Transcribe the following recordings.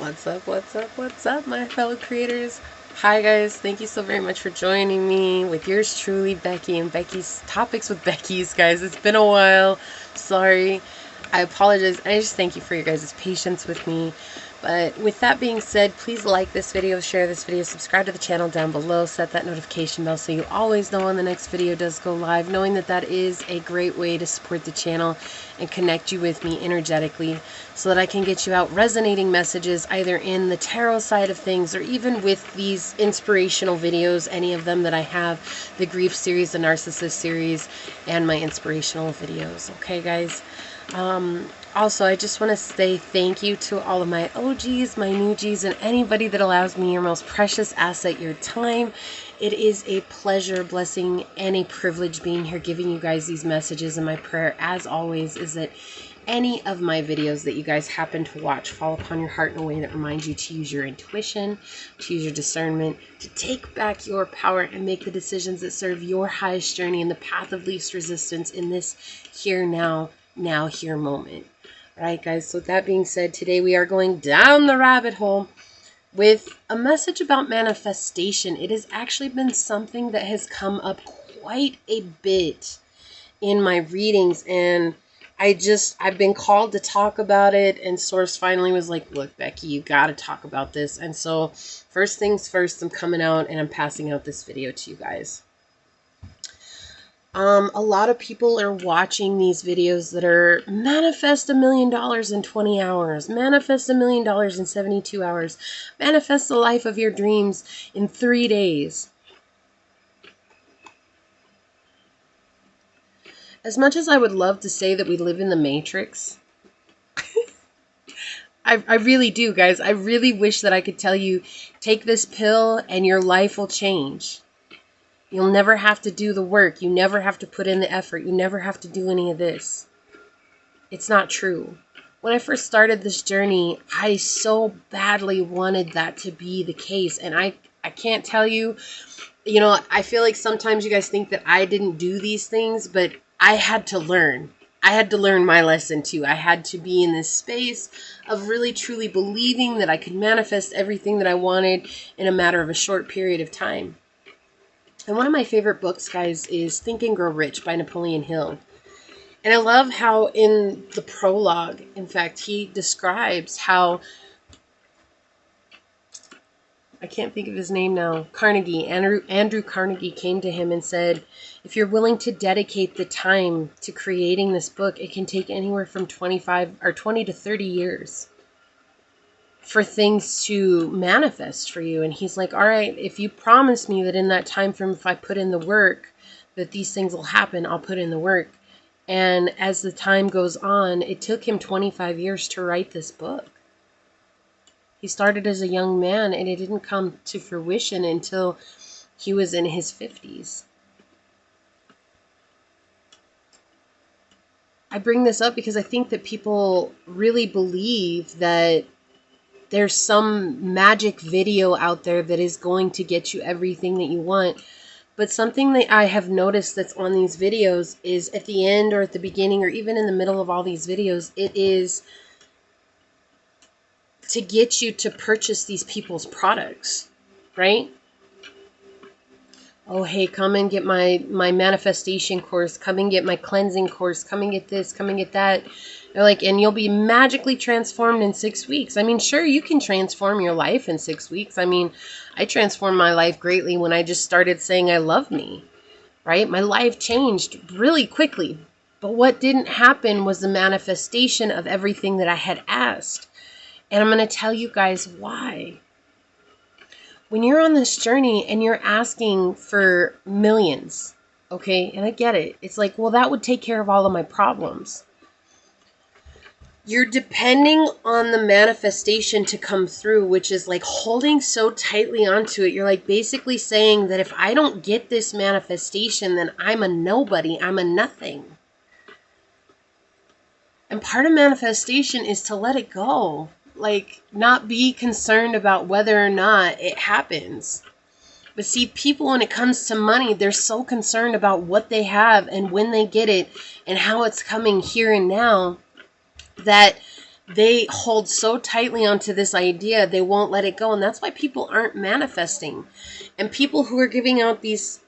What's up, what's up, what's up, my fellow creators? Hi, guys. Thank you so very much for joining me with yours truly, Becky, and Becky's Topics with Becky's, guys. It's been a while. Sorry. I apologize. I just thank you for your guys' patience with me. But with that being said, please like this video, share this video, subscribe to the channel down below, set that notification bell so you always know when the next video does go live, knowing that that is a great way to support the channel and connect you with me energetically so that I can get you out resonating messages either in the tarot side of things or even with these inspirational videos, any of them that I have, the grief series, the narcissist series, and my inspirational videos. Okay, guys? Also, I just want to say thank you to all of my OGs, my new Gs, and anybody that allows me your most precious asset, your time. It is a pleasure, blessing, and a privilege being here giving you guys these messages. And my prayer, as always, is that any of my videos that you guys happen to watch fall upon your heart in a way that reminds you to use your intuition, to use your discernment, to take back your power and make the decisions that serve your highest journey in the path of least resistance in this here, now, here moment. Alright, guys, so with that being said, today we are going down the rabbit hole with a message about manifestation. It has actually been something that has come up quite a bit in my readings, and I've been called to talk about it, and Source finally was like, look, Becky, you gotta talk about this. And so first things first, I'm coming out and I'm passing out this video to you guys. A lot of people are watching these videos that are manifest $1 million in 20 hours, manifest $1 million in 72 hours, manifest the life of your dreams in 3 days. As much as I would love to say that we live in the Matrix, I really do, guys. I really wish that I could tell you, take this pill and your life will change. You'll never have to do the work. You never have to put in the effort. You never have to do any of this. It's not true. When I first started this journey, I so badly wanted that to be the case. And I can't tell you, I feel like sometimes you guys think that I didn't do these things, but I had to learn. I had to learn my lesson too. I had to be in this space of really truly believing that I could manifest everything that I wanted in a matter of a short period of time. And one of my favorite books, guys, is Think and Grow Rich by Napoleon Hill. And I love how in the prologue, in fact, he describes how, I can't think of his name now, Andrew Carnegie came to him and said, if you're willing to dedicate the time to creating this book, it can take anywhere from 20 to 30 years for things to manifest for you. And he's like, all right, if you promise me that in that time frame, if I put in the work, that these things will happen, I'll put in the work. And as the time goes on, it took him 25 years to write this book. He started as a young man, and it didn't come to fruition until he was in his 50s. I bring this up because I think that people really believe that there's some magic video out there that is going to get you everything that you want. But something that I have noticed that's on these videos is at the end or at the beginning or even in the middle of all these videos, it is to get you to purchase these people's products, right? Oh, hey, come and get my manifestation course. Come and get my cleansing course. Come and get this. Come and get that. They're like, and you'll be magically transformed in 6 weeks. I mean, sure, you can transform your life in 6 weeks. I mean, I transformed my life greatly when I just started saying I love me, right? My life changed really quickly. But what didn't happen was the manifestation of everything that I had asked. And I'm going to tell you guys why. When you're on this journey and you're asking for millions, okay, and I get it. It's like, well, that would take care of all of my problems. You're depending on the manifestation to come through, which is like holding so tightly onto it. You're like basically saying that if I don't get this manifestation, then I'm a nobody. I'm a nothing. And part of manifestation is to let it go. Like, not be concerned about whether or not it happens. But see, people, when it comes to money, they're so concerned about what they have and when they get it and how it's coming here and now that they hold so tightly onto this idea, they won't let it go. And that's why people aren't manifesting. And people who are giving out these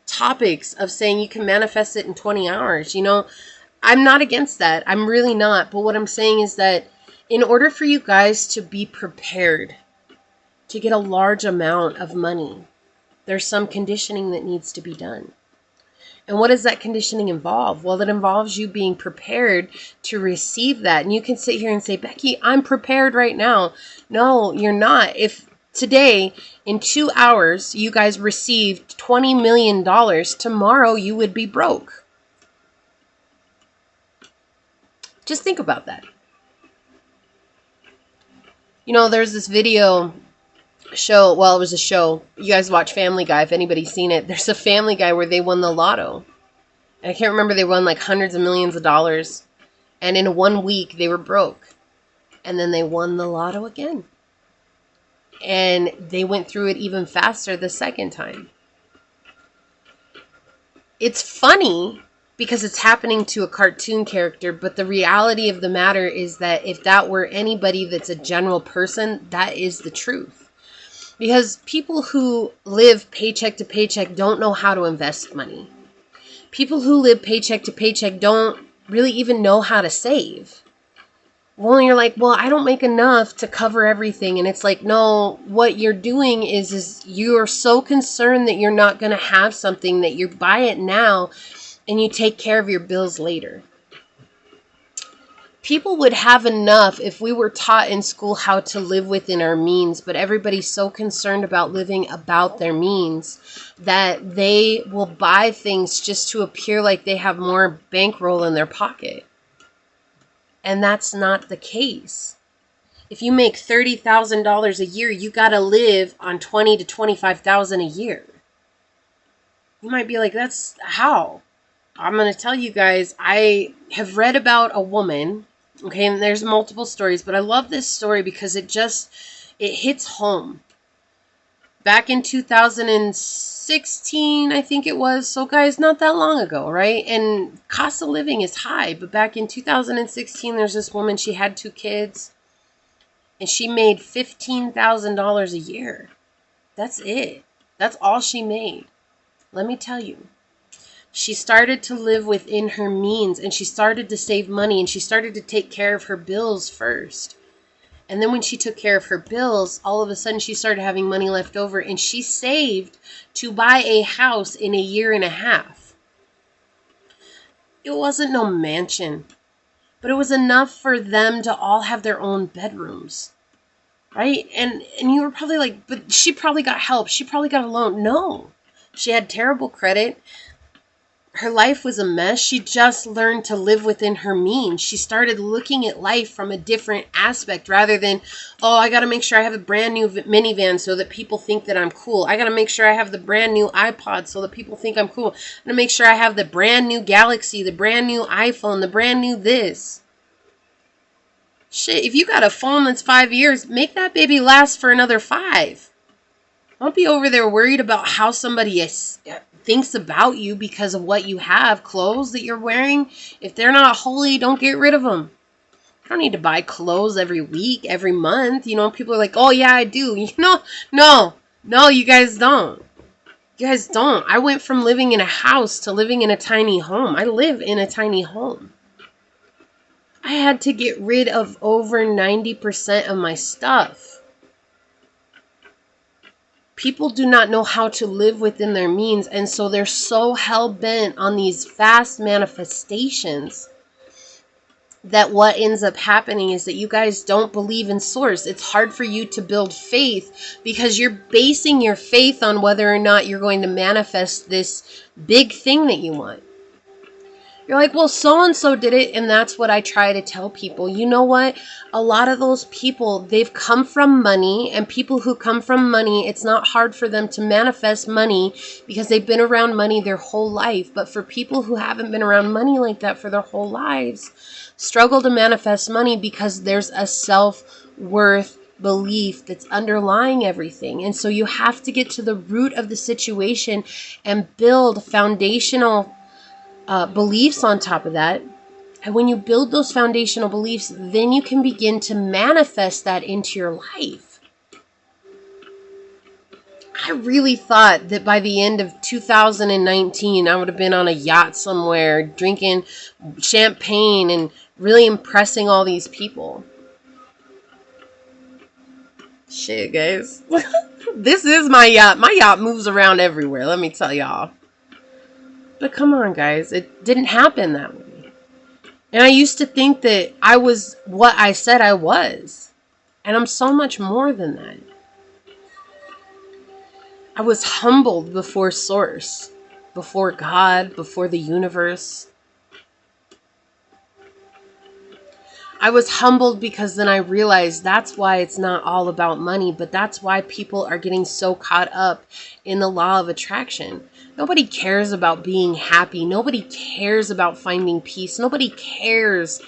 topics of saying you can manifest it in 20 hours, I'm not against that. I'm really not. But what I'm saying is that in order for you guys to be prepared to get a large amount of money, there's some conditioning that needs to be done. And what does that conditioning involve? Well, it involves you being prepared to receive that. And you can sit here and say, Becky, I'm prepared right now. No, you're not. If today, in 2 hours, you guys received $20 million, tomorrow you would be broke. Just think about that. There's this video show. Well, it was a show. You guys watch Family Guy if anybody's seen it. There's a Family Guy where they won the lotto. And I can't remember, they won like hundreds of millions of dollars. And in 1 week, they were broke. And then they won the lotto again. And they went through it even faster the second time. It's funny because it's happening to a cartoon character, but the reality of the matter is that if that were anybody that's a general person, that is the truth. Because people who live paycheck to paycheck don't know how to invest money. People who live paycheck to paycheck don't really even know how to save. Well, you're like, well, I don't make enough to cover everything. And it's like, no, what you're doing is you're so concerned that you're not going to have something that you buy it now and you take care of your bills later. People would have enough if we were taught in school how to live within our means, but everybody's so concerned about living about their means that they will buy things just to appear like they have more bankroll in their pocket. And that's not the case. If you make $30,000 a year, you got to live on $20,000 to $25,000 a year. You might be like, that's how? I'm going to tell you guys, I have read about a woman, okay, and there's multiple stories, but I love this story because it hits home. Back in 2016, I think it was. So guys, not that long ago, right? And cost of living is high, but back in 2016, there's this woman, she had 2 kids, and she made $15,000 a year. That's it. That's all she made. Let me tell you. She started to live within her means, and she started to save money, and she started to take care of her bills first. And then when she took care of her bills, all of a sudden she started having money left over, and she saved to buy a house in a year and a half. It wasn't no mansion, but it was enough for them to all have their own bedrooms, right? And you were probably like, but she probably got help. She probably got a loan. No, she had terrible credit. Her life was a mess. She just learned to live within her means. She started looking at life from a different aspect rather than, oh, I got to make sure I have a brand new minivan so that people think that I'm cool. I got to make sure I have the brand new iPod so that people think I'm cool. I'm going to make sure I have the brand new Galaxy, the brand new iPhone, the brand new this. Shit, if you got a phone that's 5 years, make that baby last for another 5. Don't be over there worried about how somebody thinks about you because of what you have. Clothes that you're wearing, if they're not holy, don't get rid of them. I don't need to buy clothes every week, every month. People are like, oh yeah, I do. No, you guys don't. You guys don't. I went from living in a house to living in a tiny home. I live in a tiny home. I had to get rid of over 90% of my stuff. People do not know how to live within their means, and so they're so hell-bent on these fast manifestations that what ends up happening is that you guys don't believe in source. It's hard for you to build faith because you're basing your faith on whether or not you're going to manifest this big thing that you want. You're like, well, so-and-so did it, and that's what I try to tell people. You know what? A lot of those people, they've come from money, and people who come from money, it's not hard for them to manifest money because they've been around money their whole life. But for people who haven't been around money like that for their whole lives, struggle to manifest money because there's a self-worth belief that's underlying everything. And so you have to get to the root of the situation and build foundational beliefs on top of that, And when you build those foundational beliefs, then you can begin to manifest that into your life. I really thought that by the end of 2019, I would have been on a yacht somewhere, drinking champagne and really impressing all these people. Shit, guys. This is my yacht. My yacht moves around everywhere, let me tell y'all. But come on, guys. It didn't happen that way. And I used to think that I was what I said I was. And I'm so much more than that. I was humbled before Source, before God, before the universe. I was humbled because then I realized that's why it's not all about money, but that's why people are getting so caught up in the law of attraction. Nobody cares about being happy. Nobody cares about finding peace. Nobody cares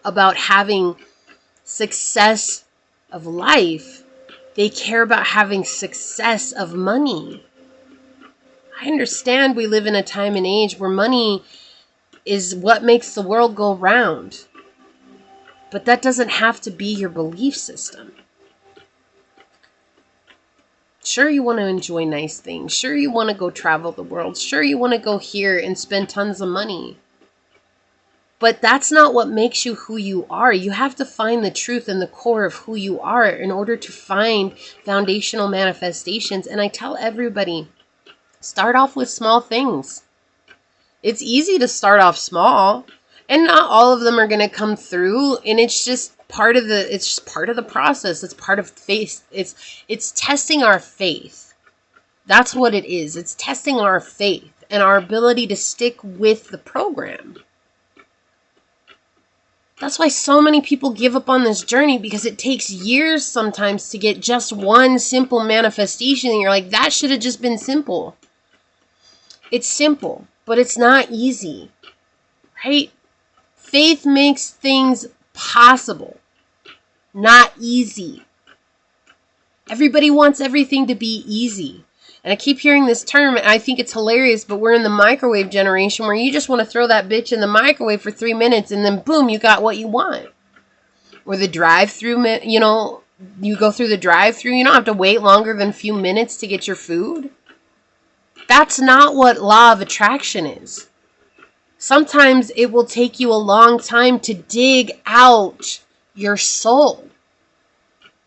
about having success of life. They care about having success of money. I understand we live in a time and age where money is what makes the world go round. But that doesn't have to be your belief system. Sure, you want to enjoy nice things. Sure, you want to go travel the world. Sure, you want to go here and spend tons of money. But that's not what makes you who you are. You have to find the truth in the core of who you are in order to find foundational manifestations. And I tell everybody, start off with small things. It's easy to start off small, and not all of them are going to come through. And it's just part of the process. It's part of faith. It's testing our faith. That's what it is. It's testing our faith and our ability to stick with the program. That's why so many people give up on this journey, because it takes years sometimes to get just one simple manifestation. And you're like, that should have just been simple. It's simple, but it's not easy, right? Faith makes things possible, not easy. Everybody wants everything to be easy. And I keep hearing this term, and I think it's hilarious, but we're in the microwave generation where you just want to throw that bitch in the microwave for 3 minutes and then boom, you got what you want. Or the drive-through, you go through the drive-through, you don't have to wait longer than a few minutes to get your food. That's not what law of attraction is. Sometimes it will take you a long time to dig out your soul.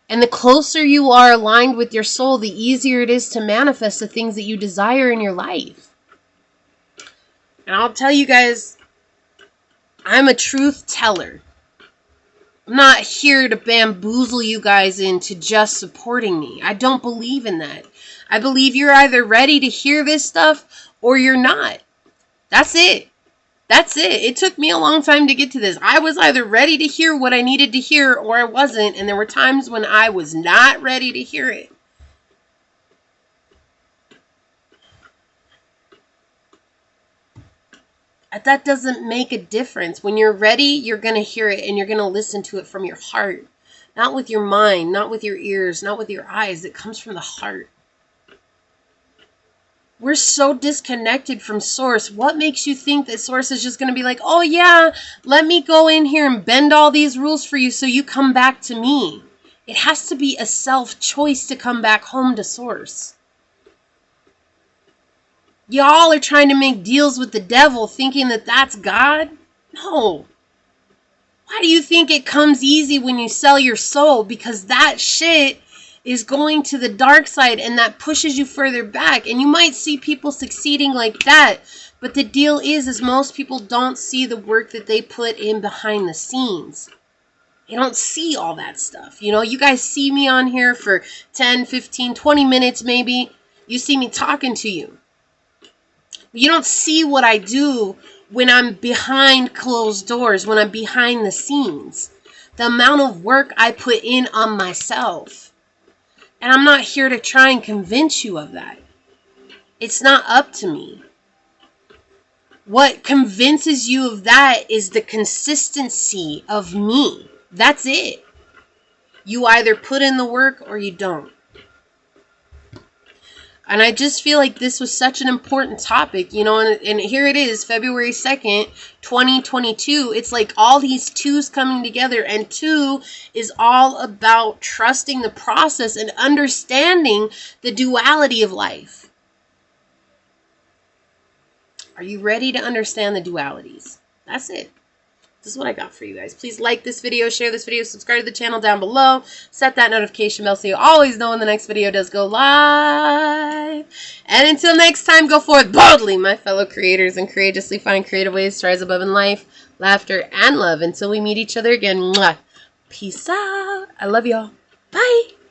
And the closer you are aligned with your soul, the easier it is to manifest the things that you desire in your life. And I'll tell you guys, I'm a truth teller. I'm not here to bamboozle you guys into just supporting me. I don't believe in that. I believe you're either ready to hear this stuff or you're not. That's it. That's it. It took me a long time to get to this. I was either ready to hear what I needed to hear or I wasn't. And there were times when I was not ready to hear it. That doesn't make a difference. When you're ready, you're going to hear it and you're going to listen to it from your heart. Not with your mind, not with your ears, not with your eyes. It comes from the heart. We're so disconnected from Source. What makes you think that Source is just going to be like, oh yeah, let me go in here and bend all these rules for you so you come back to me? It has to be a self-choice to come back home to Source. Y'all are trying to make deals with the devil thinking that that's God? No. Why do you think it comes easy when you sell your soul? Because that shit is going to the dark side and that pushes you further back. And you might see people succeeding like that. But the deal is most people don't see the work that they put in behind the scenes. They don't see all that stuff. You know, you guys see me on here for 10, 15, 20 minutes maybe. You see me talking to you. You don't see what I do when I'm behind closed doors, when I'm behind the scenes. The amount of work I put in on myself. And I'm not here to try and convince you of that. It's not up to me. What convinces you of that is the consistency of me. That's it. You either put in the work or you don't. And I just feel like this was such an important topic, you know, and here it is, February 2nd, 2022. It's like all these twos coming together, and 2 is all about trusting the process and understanding the duality of life. Are you ready to understand the dualities? That's it. This is what I got for you guys. Please like this video, share this video, subscribe to the channel down below. Set that notification bell so you always know when the next video does go live. And until next time, go forth boldly, my fellow creators, and courageously find creative ways to rise above in life, laughter, and love. Until we meet each other again, mwah. Peace out. I love y'all. Bye.